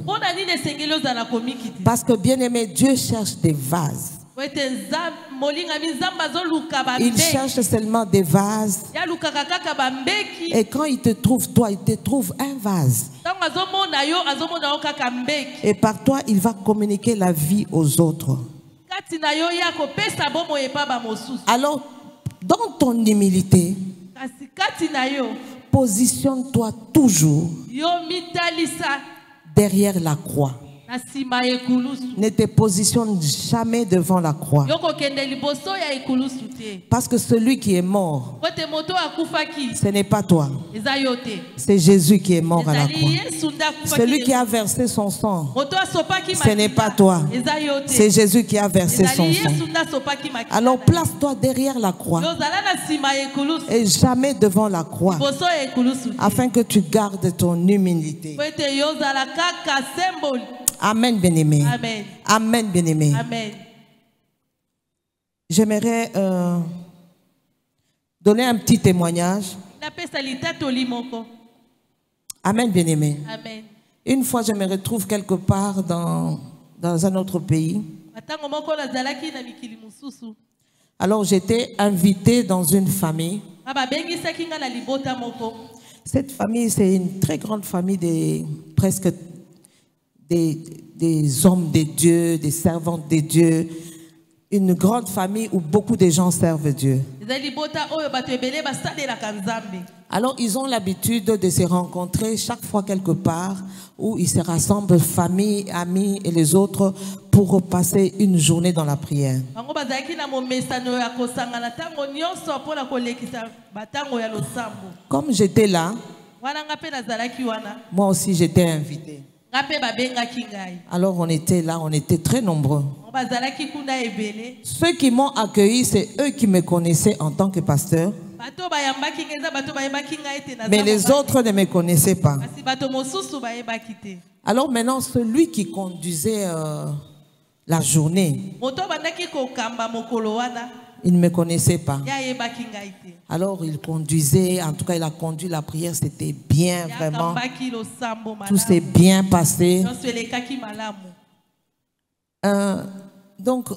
Parce que bien-aimé, Dieu cherche des vases. Il cherche seulement des vases. Et quand il te trouve, toi, il te trouve un vase. Et par toi, il va communiquer la vie aux autres. Alors, dans ton humilité, positionne-toi toujours derrière la croix. Ne te positionne jamais devant la croix. Parce que celui qui est mort, ce n'est pas toi. C'est Jésus qui est mort à la croix. Celui qui a versé son sang, ce n'est pas toi. C'est Jésus qui a versé son sang. Alors place-toi derrière la croix et jamais devant la croix, afin que tu gardes ton humilité. Amen, bien-aimé. Amen. Amen, bien-aimé. Amen. J'aimerais donner un petit témoignage. Amen, bien-aimé. Amen. Une fois, je me retrouve quelque part dans un autre pays. Alors, j'étais invitée dans une famille. Cette famille, c'est une très grande famille presque des hommes de Dieu, des servantes de Dieu, une grande famille où beaucoup de gens servent Dieu. Alors ils ont l'habitude de se rencontrer chaque fois quelque part où ils se rassemblent, famille, amis et les autres, pour passer une journée dans la prière. Comme j'étais là, moi aussi j'étais invité. Alors on était là, on était très nombreux. Ceux qui m'ont accueilli, c'est eux qui me connaissaient en tant que pasteur. Mais les autres ne me connaissaient pas. Alors maintenant, celui qui conduisait la journée, il ne me connaissait pas. Alors il conduisait, en tout cas il a conduit la prière, c'était bien, vraiment. Tout s'est bien passé. Donc,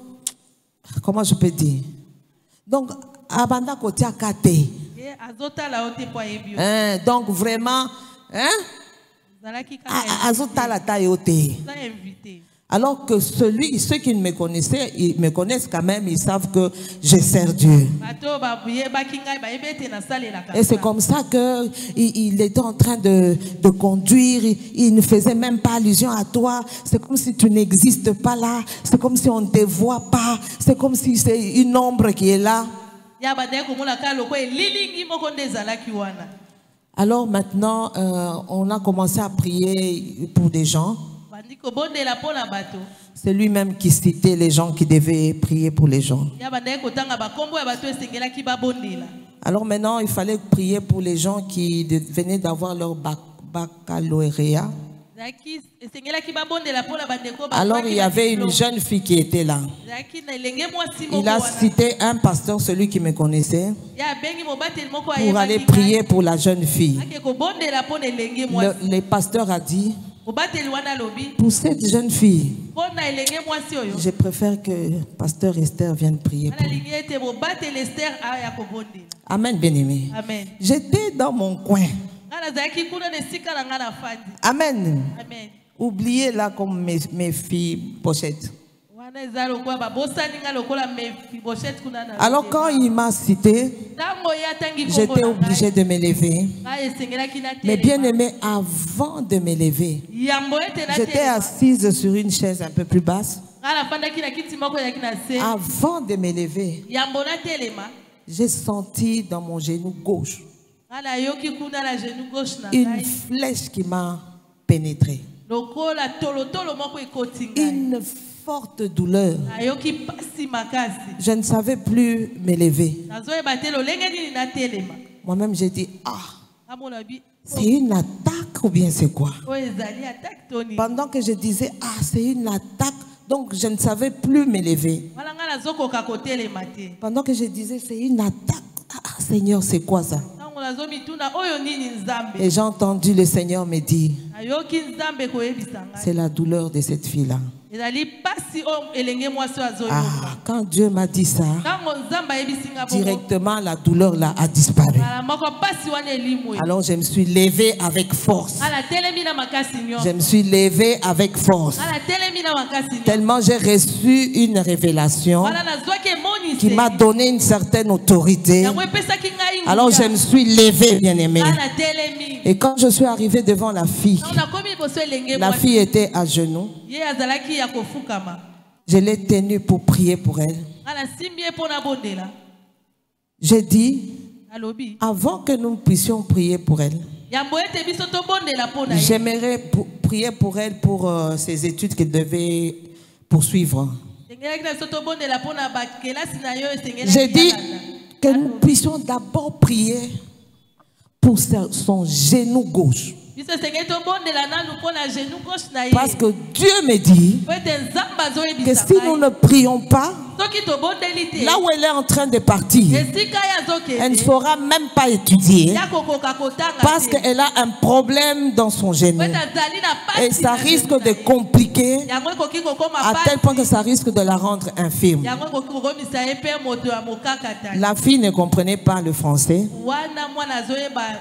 comment je peux dire? Donc, Abanda Kotia Kate. Donc vraiment, Azota la taille. Alors que ceux qui me connaissaient, ils me connaissent quand même, ils savent que je sers Dieu. Et c'est comme ça qu'il était en train de conduire, il ne faisait même pas allusion à toi. C'est comme si tu n'existes pas là, c'est comme si on ne te voit pas, c'est comme si c'est une ombre qui est là. Alors maintenant, on a commencé à prier pour des gens. C'est lui-même qui citait les gens qui devaient prier pour les gens. Alors maintenant, il fallait prier pour les gens qui venaient d'avoir leur baccalauréat. Alors il y avait une jeune fille qui était là. Il a cité un pasteur, celui qui me connaissait, pour aller prier pour la jeune fille. Le pasteur a dit, pour cette jeune fille, je préfère que pasteur Esther vienne prier pour lui. Amen, bien-aimé. J'étais dans mon coin. Amen. Oubliez là comme mes filles pochettes. Alors quand il m'a cité, j'étais obligée de me lever. Mais bien aimé, avant de me lever, j'étais assise sur une chaise un peu plus basse. Avant de me lever, j'ai senti dans mon genou gauche une flèche qui m'a pénétré. Une forte douleur. Je ne savais plus me lever. Moi-même, j'ai dit, c'est une attaque ou bien c'est quoi? Pendant que je disais, c'est une attaque, donc je ne savais plus me lever. Pendant que je disais, c'est une attaque, Seigneur, c'est quoi ça? Et j'ai entendu le Seigneur me dire, c'est la douleur de cette fille-là. Quand Dieu m'a dit ça, directement la douleur là a disparu. Alors je me suis levée avec force. Je me suis levée avec force. Tellement j'ai reçu une révélation qui m'a donné une certaine autorité. Alors je me suis levée, bien-aimée. Et quand je suis arrivée devant la fille était à genoux. Je l'ai tenue pour prier pour elle. J'ai dit, avant que nous puissions prier pour elle, j'aimerais prier pour elle pour ses études qu'elle devait poursuivre. J'ai dit que nous puissions d'abord prier pour son genou gauche. Parce que Dieu me dit que si nous ne prions pas, là où elle est en train de partir, elle ne saura même pas étudier parce qu'elle a un problème dans son genou. Et ça risque de compliquer à tel point que ça risque de la rendre infirme. La fille ne comprenait pas le français.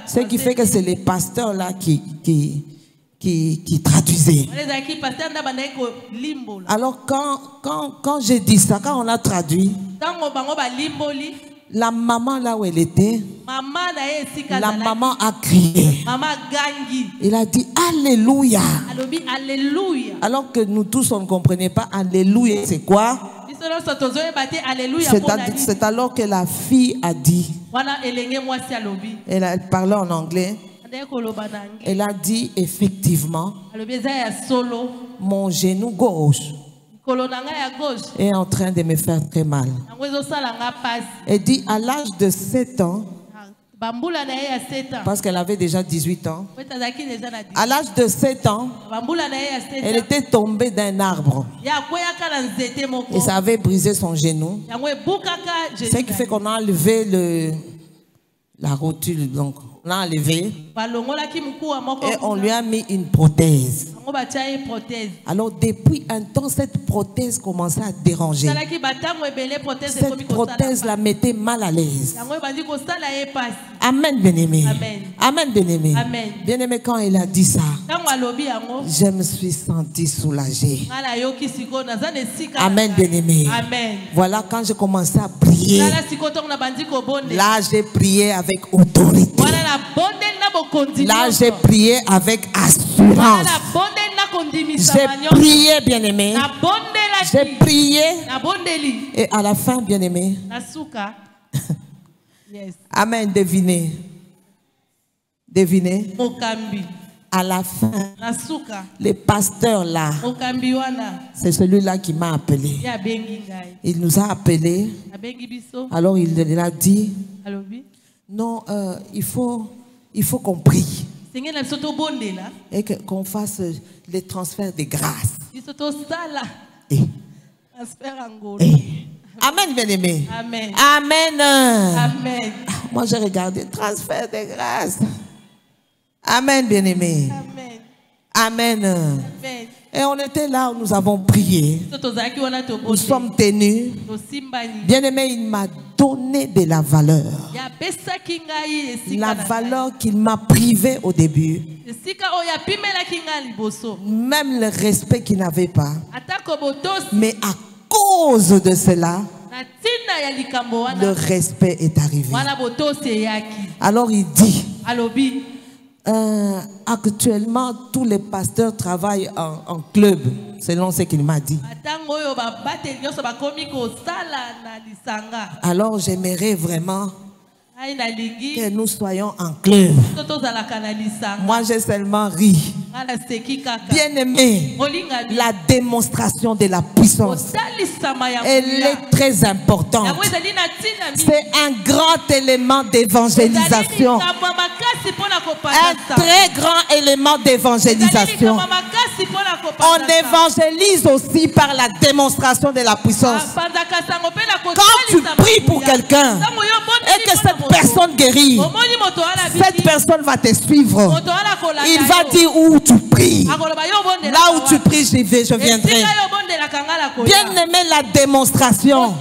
Ce qui fait que c'est les pasteurs là qui traduisaient. Alors quand j'ai dit ça, quand on a traduit, la maman là où elle était, la maman a crié. Il a dit Alléluia. Alors que nous tous on ne comprenait pas Alléluia c'est quoi. C'est alors que la fille a dit, elle parlait en anglais. Elle a dit effectivement, mon genou gauche est en train de me faire très mal. Elle dit à l'âge de 7 ans, parce qu'elle avait déjà 18 ans, à l'âge de 7 ans, elle était tombée d'un arbre et ça avait brisé son genou. Ce qui fait qu'on a enlevé la rotule, donc on l'a enlevé et on lui a mis une prothèse. Alors depuis un temps, cette prothèse commençait à déranger. Cette prothèse la mettait mal à l'aise. Amen, bien-aimé. Amen, bien-aimé. Bien-aimé, quand il a dit ça, je me suis sentie soulagée. Amen, bien-aimé. Voilà, quand j'ai commencé à prier, là j'ai prié avec autorité. Là j'ai prié avec assurance. J'ai prié, bien-aimé. J'ai prié. Et à la fin, bien-aimé. Amen, devinez. Devinez. À la fin, le pasteur là, c'est celui-là qui m'a appelé. Il nous a appelés. Alors il a dit, non, il faut qu'on prie. Et qu'on fasse les transferts de grâce. Amen, bien-aimé. Amen. Amen. Amen. Moi, j'ai regardé transfert de grâce. Amen, bien-aimé. Amen. Amen. Amen. Et on était là où nous avons prié. Nous sommes tenus. Bien-aimé, il m'a donné de la valeur. La valeur qu'il m'a privée au début. Même le respect qu'il n'avait pas. Mais à cause de cela, le respect est arrivé. Alors il dit, actuellement tous les pasteurs travaillent en club, selon ce qu'il m'a dit. Alors j'aimerais vraiment que nous soyons en club. Moi j'ai seulement ri. Bien aimé, la démonstration de la puissance, elle est très importante. C'est un grand élément d'évangélisation. Un très grand élément d'évangélisation. On évangélise aussi par la démonstration de la puissance. Quand tu pries pour quelqu'un et que cette personne guérit, cette personne va te suivre. Il va dire où tu pries. Là où tu pries, je viendrai. Bien aimé, la démonstration.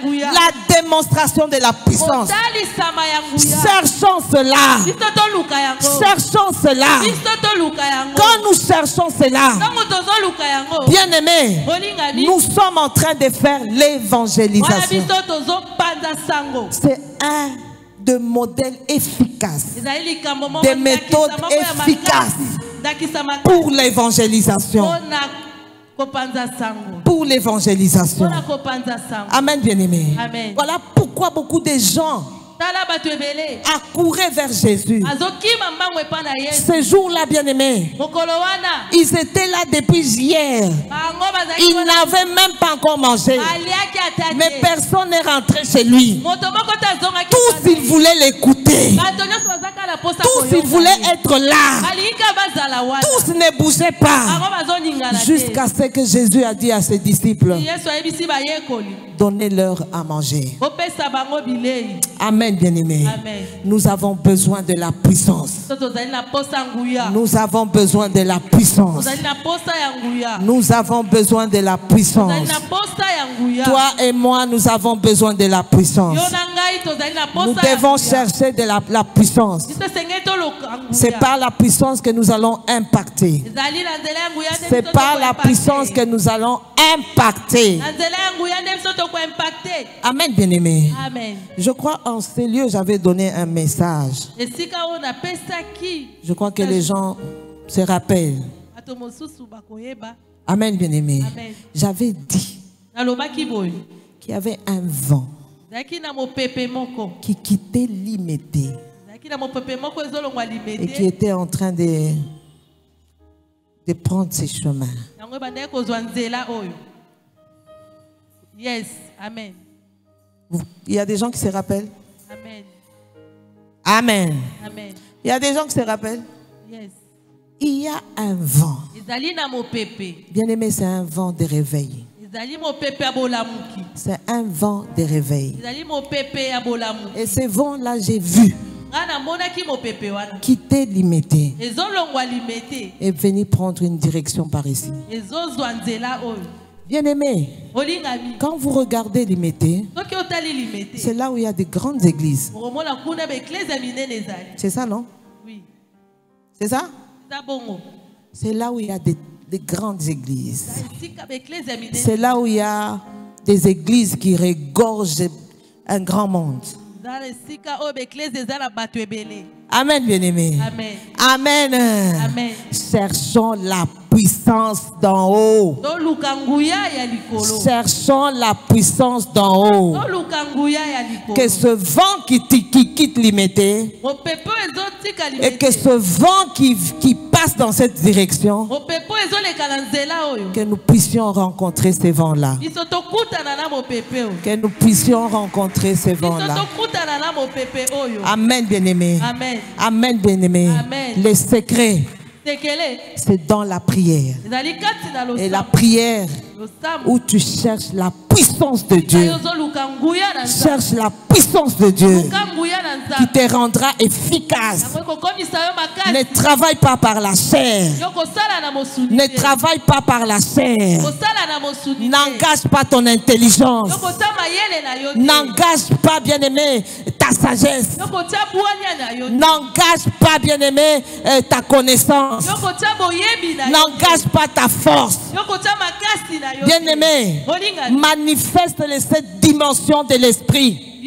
La démonstration de la puissance. Cherchons cela. Cherchons cela. Quand nous cherchons cela, bien aimé, nous sommes en train de faire l'évangélisation. C'est un de modèles efficaces, des méthodes efficaces pour l'évangélisation. Pour l'évangélisation. Amen, bien-aimé. Voilà pourquoi beaucoup de gens accouraient vers Jésus. Ce jour-là, bien-aimé, ils étaient là depuis hier. Ils n'avaient même pas encore mangé. Mais personne n'est rentré chez lui. Tous, ils voulaient l'écouter. Tous, ils voulaient être là. Tous ne bougeaient pas. Jusqu'à ce que Jésus a dit à ses disciples, donnez-leur à manger. Amen, bien-aimé. Nous avons besoin de la puissance. Nous avons besoin de la puissance. Nous avons besoin de la puissance. Toi et moi, nous avons besoin de la puissance. Nous devons chercher de la puissance. C'est par la puissance que nous allons impacter. C'est par la puissance que nous allons impacter. Amen, bien-aimé. Je crois en ces lieux, j'avais donné un message. Je crois que les gens se rappellent. Amen, bien-aimé. J'avais dit qu'il y avait un vent qui quittait Limété et qui était en train de prendre ses chemins. Yes, amen. Il y a des gens qui se rappellent? Amen. Amen. Amen. Il y a des gens qui se rappellent? Yes. Il y a un vent. Bien aimé, c'est un vent de réveil. C'est un vent de réveil. Et ce vent-là, j'ai vu quitter Limété et venir prendre une direction par ici. Bien aimé, quand vous regardez Limété, c'est là où il y a de grandes églises. C'est ça, non? Oui. C'est ça? C'est là où il y a des grandes églises. C'est là où il y a des églises qui regorgent un grand monde. Amen, bien-aimé. Amen. Amen. Amen. Cherchons la puissance d'en haut. Cherchons la puissance d'en haut. Que ce vent qui quitte Limété et que ce vent qui passe dans cette direction, que nous puissions rencontrer ces vents-là. Que nous puissions rencontrer ces vents-là. Amen, bien-aimé. Amen. Amen, bien-aimé. Amen. Les secrets, c'est dans la prière. Et la prière où tu cherches la puissance de Dieu. Cherche la puissance de Dieu qui te rendra efficace. Ne travaille pas par la chair. Ne travaille pas par la chair. N'engage pas ton intelligence. N'engage pas, bien-aimé, ta sagesse. N'engage pas, bien-aimé, ta connaissance. N'engage pas ta force. Bien-aimé, manifeste les 7 dimensions de l'esprit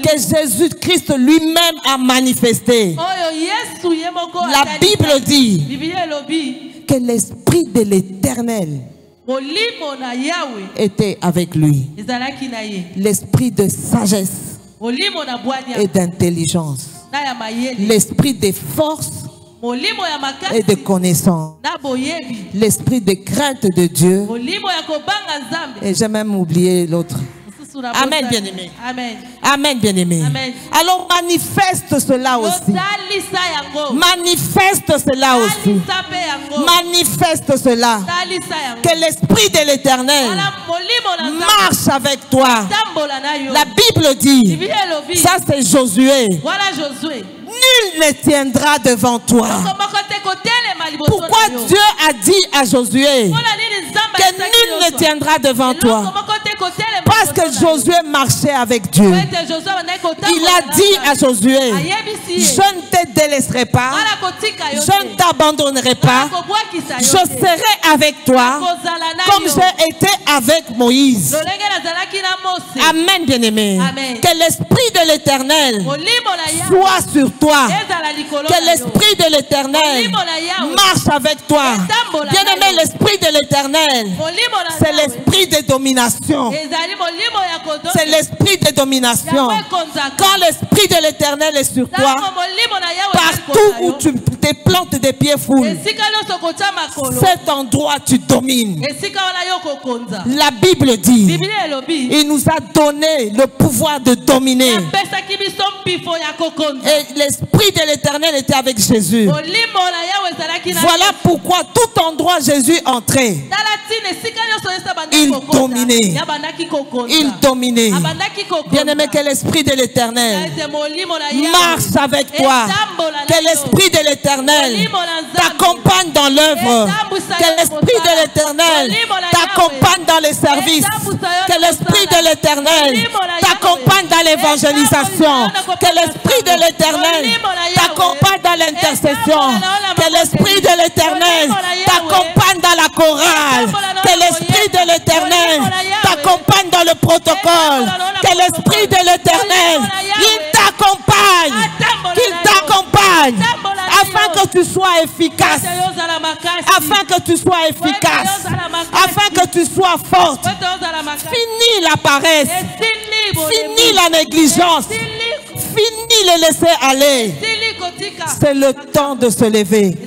que Jésus-Christ lui-même a manifesté. La Bible dit que l'esprit de l'Éternel était avec lui. L'esprit de sagesse et d'intelligence. L'esprit de force et de connaissance. L'esprit de crainte de Dieu. Et j'ai même oublié l'autre. Amen, bien-aimé. Amen, bien-aimé. Alors manifeste cela aussi. Manifeste cela aussi. Manifeste cela. Que l'esprit de l'Éternel marche avec toi. La Bible dit, ça c'est Josué, nul ne tiendra devant toi. Pourquoi Dieu a dit à Josué que nul ne tiendra devant toi? Parce que Josué marchait avec Dieu. Il a dit à Josué, je ne te délaisserai pas, je ne t'abandonnerai pas, je serai avec toi comme j'ai été avec Moïse. Amen, bien-aimé. Que l'esprit de l'Éternel soit sur toi. Que l'esprit de l'Éternel marche avec toi. Bien-aimé, l'esprit de l'Éternel, c'est l'esprit de domination. C'est l'esprit de domination. Quand l'esprit de l'Éternel est sur toi, partout où tu te plantes des pieds foules, cet endroit tu domines. La Bible dit, il nous a donné le pouvoir de dominer. Et l'esprit de l'Éternel était avec Jésus. Voilà pourquoi tout endroit Jésus entrait, il dominait. Il dominait. Bien-aimé, que l'esprit de l'Éternel marche avec toi. Que l'esprit de l'Éternel t'accompagne dans l'œuvre. Que l'esprit de l'Éternel t'accompagne dans les services. Que l'esprit de l'Éternel t'accompagne dans l'évangélisation. Que l'esprit de l'Éternel t'accompagne dans l'intercession. Que l'esprit de l'Éternel t'accompagne dans la chorale. Que l'esprit de l'Éternel t'accompagne dans le protocole. Que l'esprit de l'Éternel, il t'accompagne. Qu'il t'accompagne afin que tu sois efficace. Afin que tu sois efficace. Afin que tu sois forte. Finis la paresse. Finis la négligence. Finis le laisser aller. C'est le temps de se lever.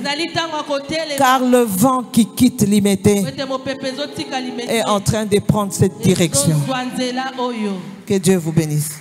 Car le vent qui quitte Limété est en train de prendre cette direction. Que Dieu vous bénisse.